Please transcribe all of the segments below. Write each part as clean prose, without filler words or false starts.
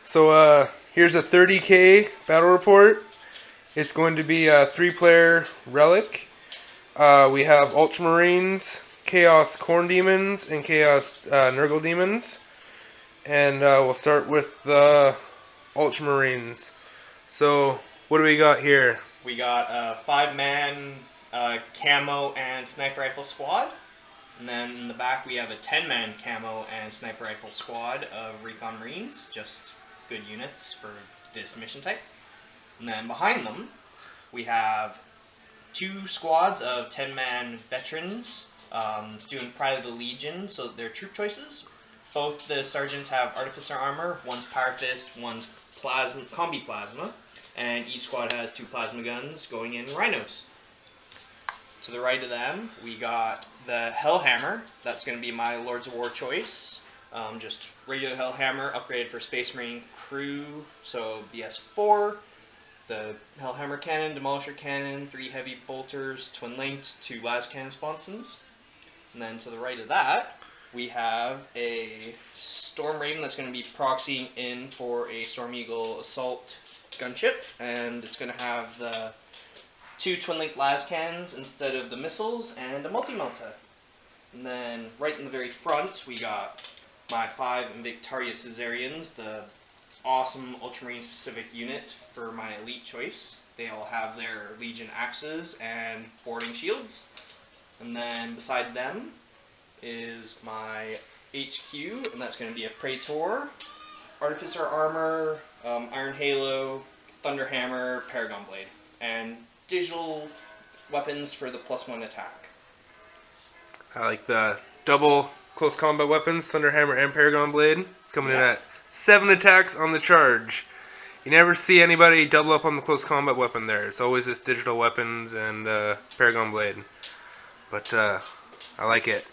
So here's a 30k battle report. It's going to be a 3-player relic. We have Ultramarines, Chaos Khorne Demons, and Chaos Nurgle Demons. And we'll start with the Ultramarines. So what do we got here? We got a 5-man camo and sniper rifle squad. And then in the back we have a 10-man camo and sniper rifle squad of Recon Marines, just good units for this mission type. And then behind them we have 2 squads of 10-man veterans doing Pride of the Legion, so they're troop choices. Both the sergeants have artificer armor, one's power fist, one's combi plasma, and each squad has 2 plasma guns going in rhinos. To the right of them, we got the Hellhammer. That's going to be my Lords of War choice. Just regular Hellhammer, upgraded for Space Marine crew, so BS4. The Hellhammer cannon, Demolisher cannon, 3 heavy bolters, twin linked, 2 las cannon sponsons. And then to the right of that, we have a Storm Raven that's going to be proxying in for a Storm Eagle assault gunship, and it's going to have the 2 twin-linked las cannons instead of the missiles, and a multi-melta. And then right in the very front, we got my 5 Invictaria Caesarians, the awesome Ultramarine specific unit for my elite choice. They all have their Legion axes and boarding shields. And then beside them is my HQ, and that's going to be a Praetor, Artificer Armor, Iron Halo, Thunder Hammer, Paragon Blade, and digital weapons for the +1 attack. I like the double close combat weapons, Thunder Hammer and Paragon Blade. It's coming in at 7 attacks on the charge. You never see anybody double up on the close combat weapon there. It's always just digital weapons and Paragon Blade. But I like it.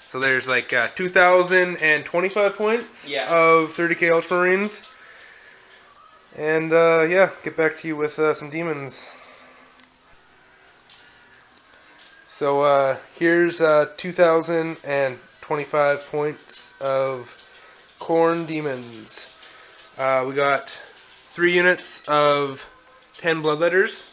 So there's like 2,025 points of 30k Ultramarines. And yeah, get back to you with some demons. So here's 2,025 points of Khorne Demons. We got 3 units of 10 Bloodletters.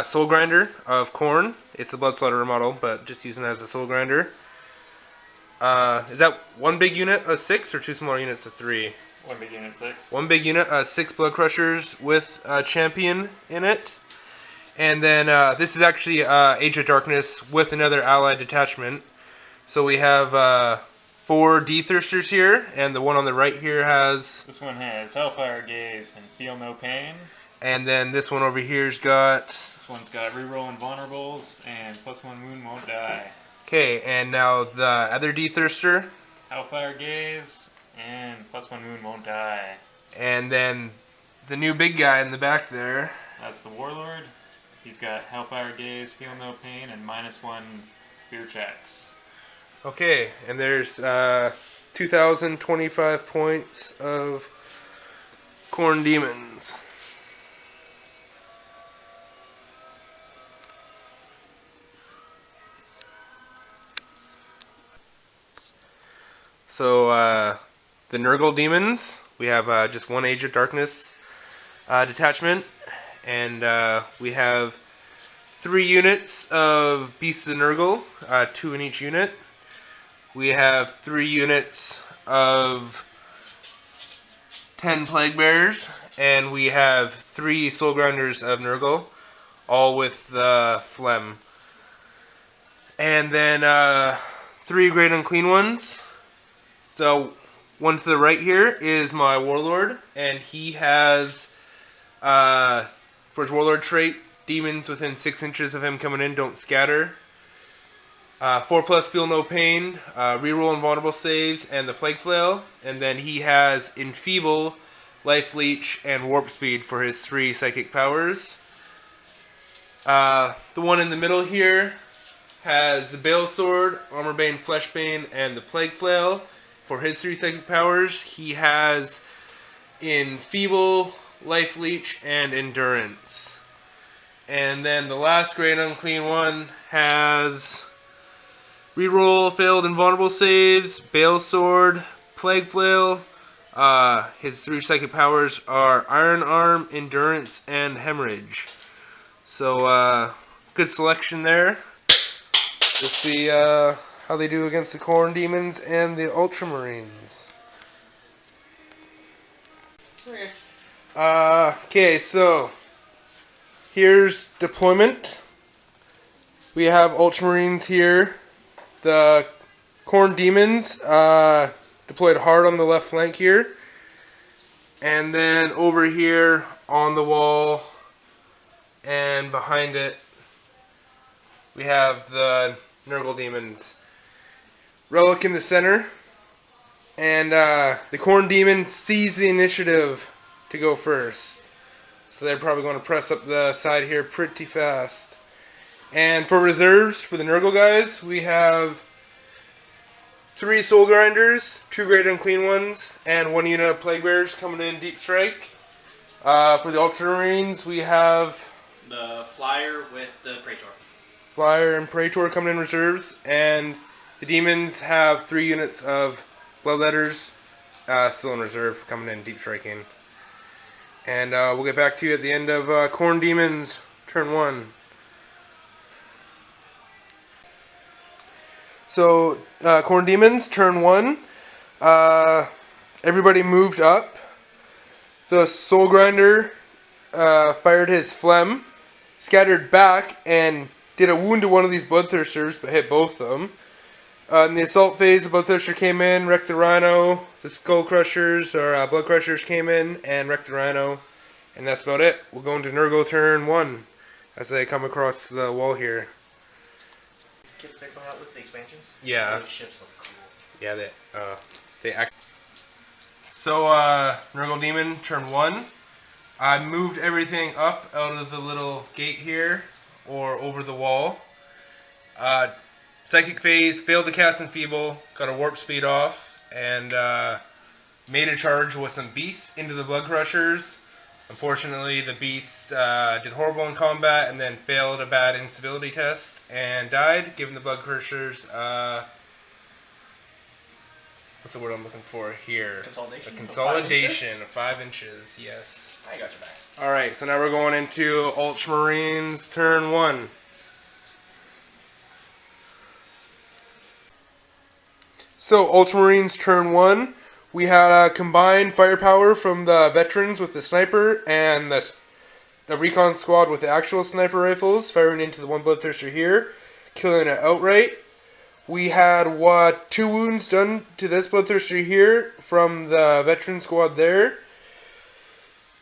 Soul Grinder of Khorne. It's a Blood Slaughterer model, but just using it as a Soul Grinder. Is that 1 big unit of 6 or 2 smaller units of 3? 1 big unit, 6. 1 big unit, 6 Blood Crushers with a champion in it. And then this is actually Age of Darkness with another allied detachment. So we have 4 D-Thirsters here, and the one on the right here has... This one has Hellfire Gaze and Feel No Pain. And then this one over here's got... This one's got Reroll Invulnerables and +1 Wound Won't Die. Okay, and now the other D-Thirster. Hellfire Gaze and +1 Wound Won't Die. And then the new big guy in the back there. That's the Warlord. He's got Hellfire Gaze, Feel No Pain, and -1 fear checks. Okay, and there's 2,025 points of Khorne Demons. So the Nurgle Demons, we have just 1 Age of Darkness detachment. And we have 3 units of Beasts of Nurgle, 2 in each unit. We have 3 units of 10 Plague Bearers, and we have 3 Soul Grinders of Nurgle, all with the phlegm. And then 3 Great Unclean Ones. The one to the right here is my Warlord, and he has... for his Warlord trait, demons within 6 inches of him coming in don't scatter. 4+ Feel No Pain, reroll invulnerable saves, and the Plague Flail. And then he has Enfeeble, Life Leech, and Warp Speed for his 3 psychic powers. The one in the middle here has the Bale Sword, Armor Bane, Flesh Bane, and the Plague Flail. For his 3 psychic powers, he has Enfeeble, Life Leech, and Endurance. And then the last Great Unclean one has Reroll failed invulnerable saves, Bale Sword, Plague Flail. His 3 psychic powers are Iron Arm, Endurance, and Hemorrhage. So, good selection there. We'll see how they do against the Khorne Demons and the Ultramarines. Okay. Okay, so here's deployment. We have Ultramarines here. The Khorne Demons deployed hard on the left flank here. And then over here on the wall and behind it, we have the Nurgle Demons. Relic in the center. And the Khorne Demon sees the initiative to go first. So they're probably going to press up the side here pretty fast. And for reserves, for the Nurgle guys, we have 3 Soul Grinders, 2 Great Unclean Ones, and 1 unit of Plague Bearers coming in Deep Strike. For the Ultramarines, we have The Flyer with the Praetor. Flyer and Praetor coming in reserves, and the Demons have 3 units of Bloodletters still in reserve coming in Deep Striking. And we'll get back to you at the end of Khorne Demons turn 1. So, Khorne Demons, turn 1. Everybody moved up. The Soul Grinder fired his phlegm, scattered back, and did a wound to one of these Bloodthirsters, but hit both of them. In the assault phase, the Bloodthirster came in, wrecked the Rhino. The Skull Crushers, or Blood Crushers, came in and wrecked the Rhino. And that's about it. We'll go into Nurgle turn 1 as they come across the wall here. Kits that come out with the expansions? Yeah. Those ships look cool. Yeah, they act. So, Nurgle Demon, turn 1. I moved everything up out of the little gate here, or over the wall. Psychic Phase, failed to cast Enfeeble, got a Warp Speed off, and made a charge with some Beasts into the Blood Crushers. Unfortunately, the Beast did horrible in combat and then failed a bad instability test and died, giving the Blood Crushers, what's the word I'm looking for here? Consolidation? A consolidation of 5 inches, yes. I got your back. Alright, so now we're going into Ultramarines turn 1. So, Ultramarines turn 1. We had combined firepower from the veterans with the sniper and the recon squad with the actual sniper rifles, firing into the one Bloodthirster here, killing it outright. We had 2 wounds done to this Bloodthirster here from the veteran squad there.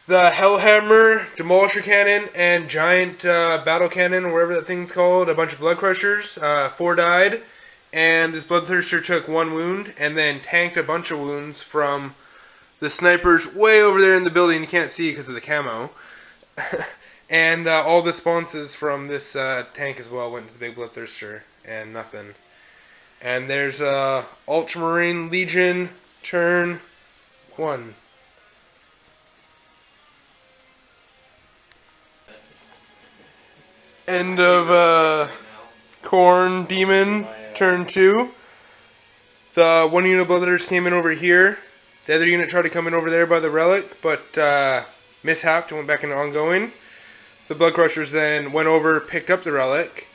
The Hellhammer, Demolisher Cannon, and Giant Battle Cannon, or whatever that thing's called, a bunch of Blood Crushers. 4 died. And this Bloodthirster took 1 wound and then tanked a bunch of wounds from the snipers way over there in the building. You can't see because of the camo. And all the responses from this tank as well went to the big Bloodthirster and nothing. And there's Ultramarine Legion turn 1. End of Khorne Demon turn 2. The 1 unit of Bloodletters came in over here. The other unit tried to come in over there by the Relic, but mishapped and went back into ongoing. The Blood Crushers then went over, picked up the Relic.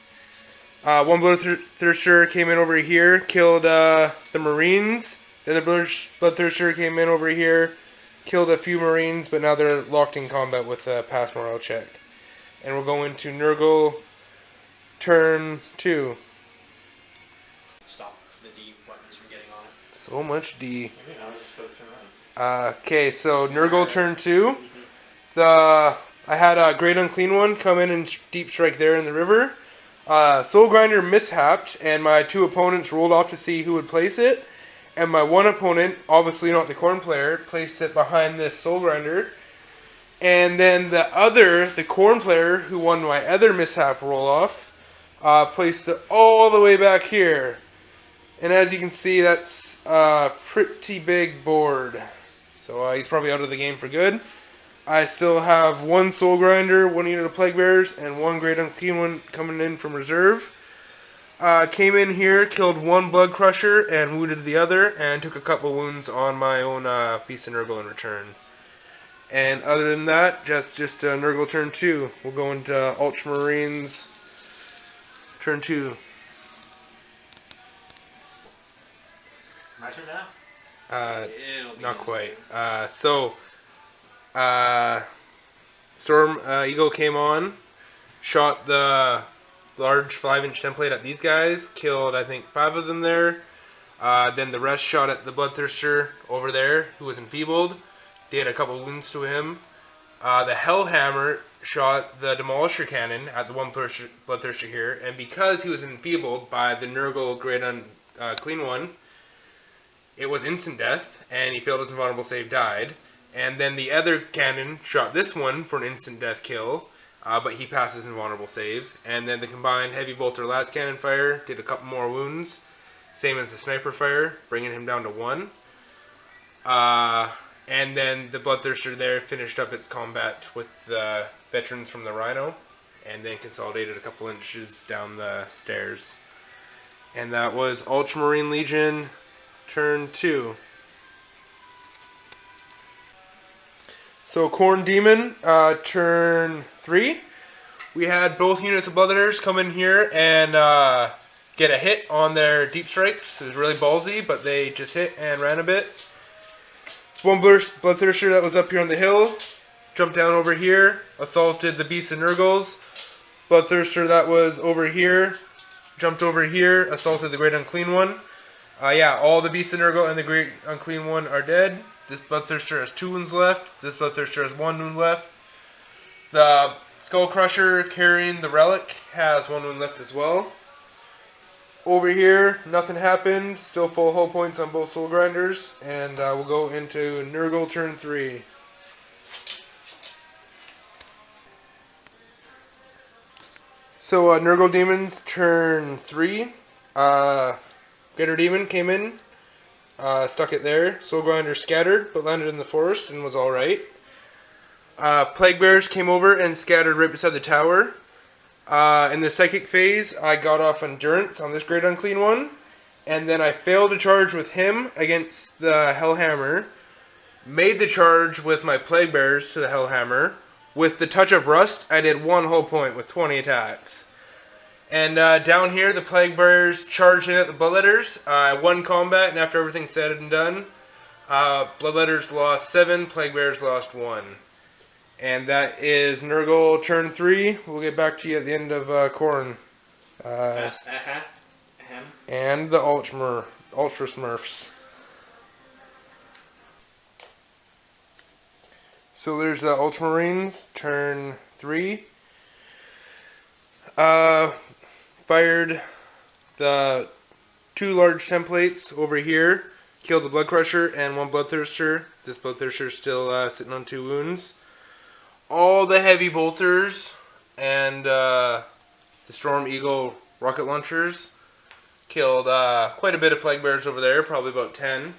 1 Bloodthirster came in over here, killed the Marines. The other Bloodthirster came in over here, killed a few Marines, but now they're locked in combat with a pass morale check. And we'll go into Nurgle turn 2. Stop the D weapons from getting on it. So much D. Maybe I was just supposed to run. Okay, so Nurgle turn 2. I had a Great Unclean One come in and Deep Strike there in the river. Soul Grinder mishapped, and my 2 opponents rolled off to see who would place it. And my 1 opponent, obviously not the Khorne player, placed it behind this Soul Grinder. And then the Khorne player, who won my other mishap roll-off, placed it all the way back here. And as you can see, that's a pretty big board. So he's probably out of the game for good. I still have 1 Soul Grinder, 1 unit of Plague Bearers, and 1 Great Unclean One coming in from reserve. Came in here, killed one blood crusher and wounded the other, and took a couple wounds on my own Beast of Nurgle in return. And other than that, just Nurgle turn 2. We'll go into Ultramarines turn 2. It's my turn now? Not quite. Storm Eagle came on, shot the large 5-inch template at these guys, killed I think 5 of them there. Then the rest shot at the Bloodthirster over there, who was enfeebled. Did a couple wounds to him. The Hellhammer shot the Demolisher Cannon at the one Bloodthirster here, and because he was enfeebled by the Nurgle Great Unclean One, it was instant death, and he failed his invulnerable save, died. And then the other cannon shot this one for an instant death kill, but he passed his invulnerable save. And then the combined heavy bolter last cannon fire did a couple more wounds, same as the sniper fire, bringing him down to 1. And then the Bloodthirster there finished up its combat with the veterans from the Rhino, and then consolidated a couple inches down the stairs. And that was Ultramarine Legion turn 2. So Khorne Demon turn 3. We had both units of Bloodletters come in here and get a hit on their deep strikes. It was really ballsy, but they just hit and ran a bit. One Bloodthirster that was up here on the hill jumped down over here, assaulted the Beast of Nurgles. Bloodthirster that was over here jumped over here, assaulted the Great Unclean One. Yeah, all the Beast of Nurgle and the Great Unclean One are dead. This Bloodthirster has 2 wounds left. This Bloodthirster has 1 wound left. The Skull Crusher carrying the relic has 1 wound left as well. Over here, nothing happened. Still full hull points on both Soul Grinders. And we'll go into Nurgle turn 3. So Nurgle Demons turn 3. Greater Demon came in, stuck it there. Soul Grinder scattered, but landed in the forest and was alright. Plague Bears came over and scattered right beside the tower. In the Psychic phase, I got off Endurance on this Great Unclean One, and then I failed to charge with him against the Hellhammer. Made the charge with my Plague Bears to the Hellhammer. With the Touch of Rust, I did 1 whole point with 20 attacks. And down here, the Plague Bears charged in at the Bloodletters. I won combat, and after everything's said and done, Bloodletters lost 7, Plague Bears lost 1. And that is Nurgle turn 3. We'll get back to you at the end of Khorne. And the Ultra Smurfs. So there's the Ultramarines turn 3. Fired the 2 large templates over here. Killed the Blood Crusher and 1 Bloodthirster. This Bloodthirster is still sitting on 2 wounds. All the heavy bolters and the Storm Eagle rocket launchers killed quite a bit of Plague Bears over there, probably about 10.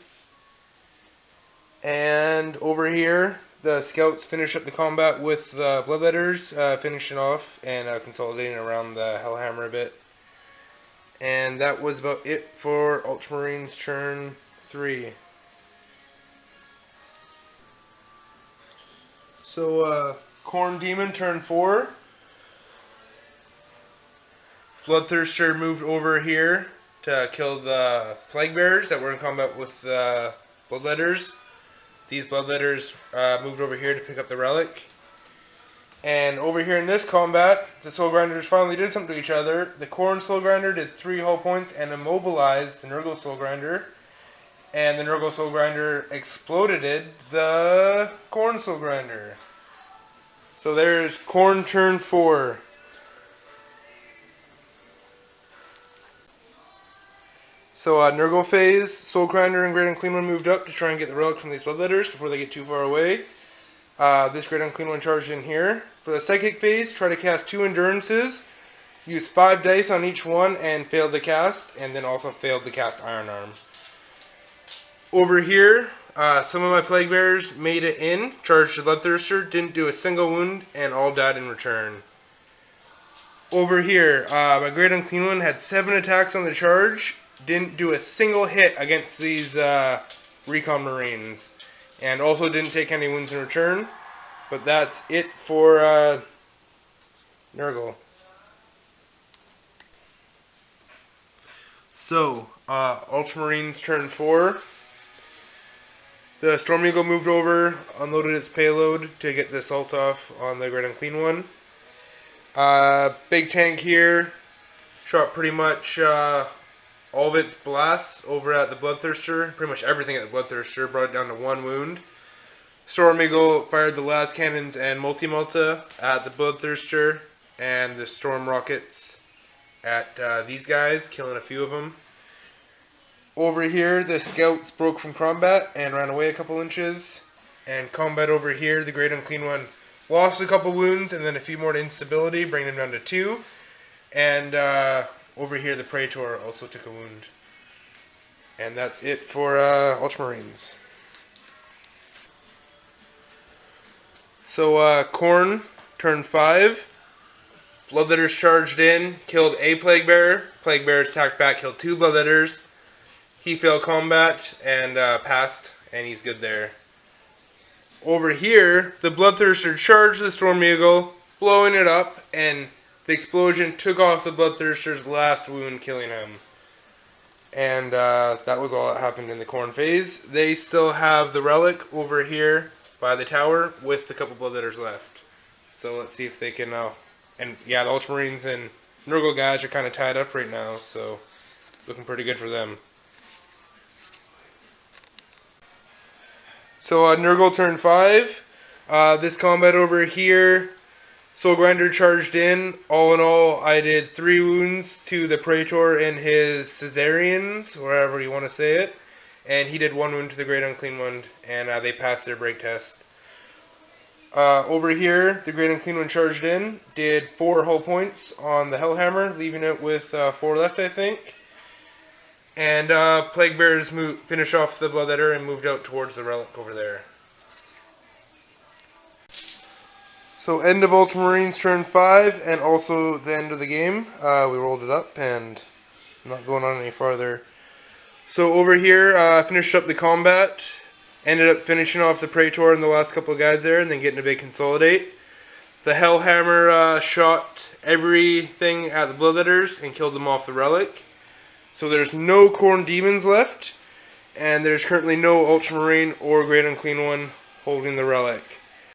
And over here, the Scouts finish up the combat with the Bloodletters, finishing off and consolidating around the Hellhammer a bit. And that was about it for Ultramarines turn 3. So, Khorne Demon turn 4. Bloodthirster moved over here to kill the Plague Bears that were in combat with the Bloodletters. These Bloodletters moved over here to pick up the relic. And over here in this combat, the Soul Grinders finally did something to each other. The Khorne Soul Grinder did 3 hull points and immobilized the Nurgle Soul Grinder. And the Nurgle Soul Grinder exploded the Khorne Soul Grinder. So there's Khorne turn 4. So Nurgle phase, Soul Grinder and Great Unclean One moved up to try and get the relic from these Bloodletters before they get too far away. This Great Unclean One charged in here. For the Psychic phase, try to cast 2 Endurances. Use 5 dice on each one and failed to cast, and then also failed to cast Iron Arm. Over here, some of my Plague Bears made it in, charged the Bloodthirster, didn't do a single wound, and all died in return. over here, my Great Unclean One had 7 attacks on the charge. Didn't do a single hit against these Recon Marines. And also didn't take any wounds in return. But that's it for nurgle. So, Ultramarines turn 4. The Storm Eagle moved over, unloaded its payload to get the assault off on the Great Unclean One. Big tank here, shot pretty much all of its blasts over at the Bloodthirster. Pretty much everything at the Bloodthirster, brought it down to 1 wound. Storm Eagle fired the las cannons and multi-multa at the Bloodthirster, and the Storm Rockets at these guys, killing a few of them. Over here, the Scouts broke from combat and ran away a couple inches. And combat over here, the Great Unclean One lost a couple wounds and then a few more to instability, bringing him down to 2. And over here, the Praetor also took a wound. And that's it for Ultramarines. So, khorne, turn 5. Bloodletters charged in, killed a Plague Bearer. Plague Bearers attacked back, killed 2 Bloodletters. He failed combat and passed, and he's good there. Over here, the Bloodthirster charged the Storm Eagle, blowing it up, and the explosion took off the Bloodthirster's last wound, killing him. And that was all that happened in the khorne phase. They still have the relic over here by the tower with a couple Bloodletters left. So let's see if they can... and yeah, the Ultramarines and nurgle guys are kind of tied up right now, so looking pretty good for them. So nurgle turn 5. This combat over here, Soul Grinder charged in. All in all, I did 3 wounds to the Praetor and his Caesarians, wherever you want to say it. And he did 1 wound to the Great Unclean One, and they passed their break test. Over here, the Great Unclean One charged in, did 4 hull points on the Hellhammer, leaving it with 4 left, I think. And Plague Bearers finished off the Bloodletter and moved out towards the relic over there. So end of Ultramarines turn 5, and also the end of the game. We rolled it up, and I'm not going on any farther. So over here, finished up the combat. Ended up finishing off the Praetor and the last couple of guys there, and then getting a big consolidate. The Hellhammer shot everything at the Bloodletters and killed them off the relic. So there's no khorne demons left, and there's currently no Ultramarine or Great Unclean One holding the relic.